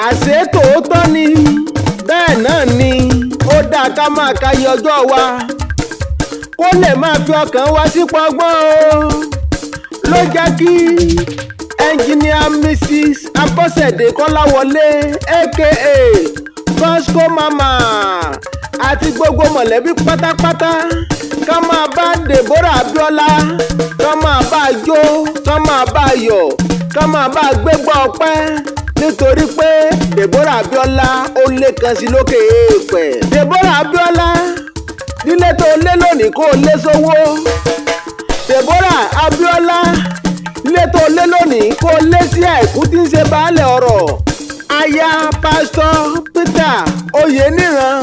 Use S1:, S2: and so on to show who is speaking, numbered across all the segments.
S1: àṣé tòótọ́ ni bẹ́ẹ̀ náà ni ó dáa ká máa ka iye ọjọ́ wa kó lè máa fi ọkàn wa sípò ọgbọ́n o ló jẹ́ kí ẹnjìníà Mrs. Abọ́sẹ̀dé Kọ́láwọlé aka Vasco Mama àti gbogbo mọ̀lẹ́bí pátápátá ká máa bá Deborah Abíọ́lá ká máa bá jó ká máa bá yọ̀ ká máa bá gbégbá ọpẹ́ nítorí pé Deborah Abíọ́lá ó lé kan sí lókè èèpẹ̀. Deborah Abíọ́lá nílé tó lé lónìí kó lé sówó. Deborah Abíọ́lá nílé tó lé lónìí kó lé sí àìkú tí ń ṣe baálẹ̀ ọ̀rọ̀. Aya pásítọ̀ Peter Oyeniran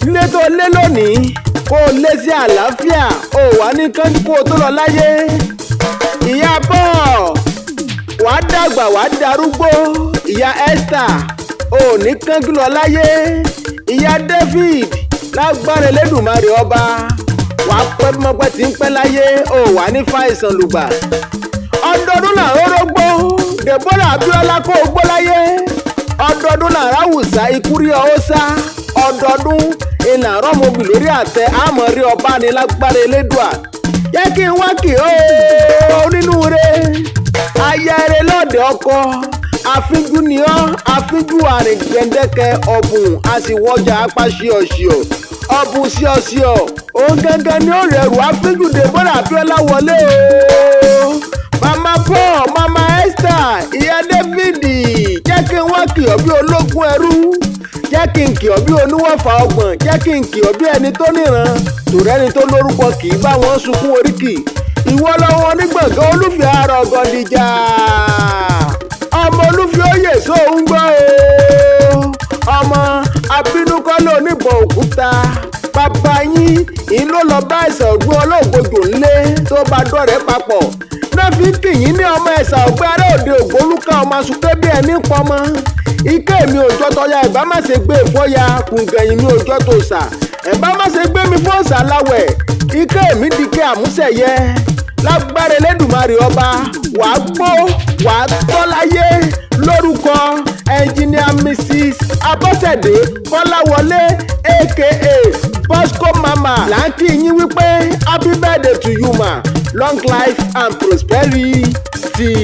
S1: nílé tó lé lónìí kó lé sí àlàáfíà ó wà ní kánjú kó tó lọ láyé. Ìyá bọ́ọ̀ wàá dàgbà wàá darúgbó. Ìyá Esther ò ní kánjú lọ láyé. Ìyá David lágbára Elédùmarè ọba wàá pẹ́ mọ́pẹ́ tí ń pẹ́ láyé ò wà ní fàìsàn lùgbà. Ọdọọdún là ń rógbó Deborah Abíọ́lá kó o gbó láyé. Ọdọọdún là ń ráwùsá ikú rí ọ ó sá. Ọdọọdún ìlànà rọmọbì lórí àtẹ àmọ́ rí ọba ní lágbára Elédùà. Yẹ kí n wá kì ó nínú rẹ̀ aya rẹ̀ lọ́dẹ ọkọ àfínjú ni ọ́ àfínjú àrìn gbẹ̀ndẹ́kẹ́ ọ̀bùn àsìwọ́jà apá ṣíọ̀ṣíọ̀ ọ̀bùn ṣíọ̀ṣíọ̀ òun gangan ni ó rẹ̀rù àfínjú Deborah Abíọ́lá wọlé o. Mama Paul Mama Esther ìyá David jẹ́ kí n wá kì ọ́ bí ológun ẹrú jẹ́ kí n kì ọ́ bí oníwọ̀fà ọgbọ̀n jẹ́ kí n kì ọ́ bí ẹni tó níran tòrẹ́ni tó lórúkọ kì í bá wọn sunkún oríkì. Ìwọ lọ́wọ́ onígbọ̀ngàn olúfi àárọ̀ ọ̀gọ̀dìjà ọmọ olúfi oyè sóhun gbọ́ o. Ọmọ abínúkọ́lé oníbọn òkúta bàbá yín ìlú lọ bá ẹ̀sà ògbó olóògbòjò ńlé tó bá dọ̀rẹ́ papọ̀ náà fi kìyìn ní ọmọ ẹ̀sà ògbé ará òde ògbólúkà ọmọ asùnkẹ́ bí ẹni pọmọ. Ike mi òjò tọ́ya ẹ̀bá má ṣe gbé ìfọ́ya kùngẹ̀yìn mi òjò tó sà ẹ̀bá má ṣe gbé mi fọ́ọ̀sà láwẹ̀ ike mi dike àmúṣẹ̀yẹ lágbára Elédùmarè ọba wàá gbó wàá tọ́ láyé lórúkọ ẹnjìníà Mrs. Abọ́sẹ̀dé Kọ́láwọlé aka Vasco Mama là ń kí yín wípé happy birthday to you ma long life and prosperity.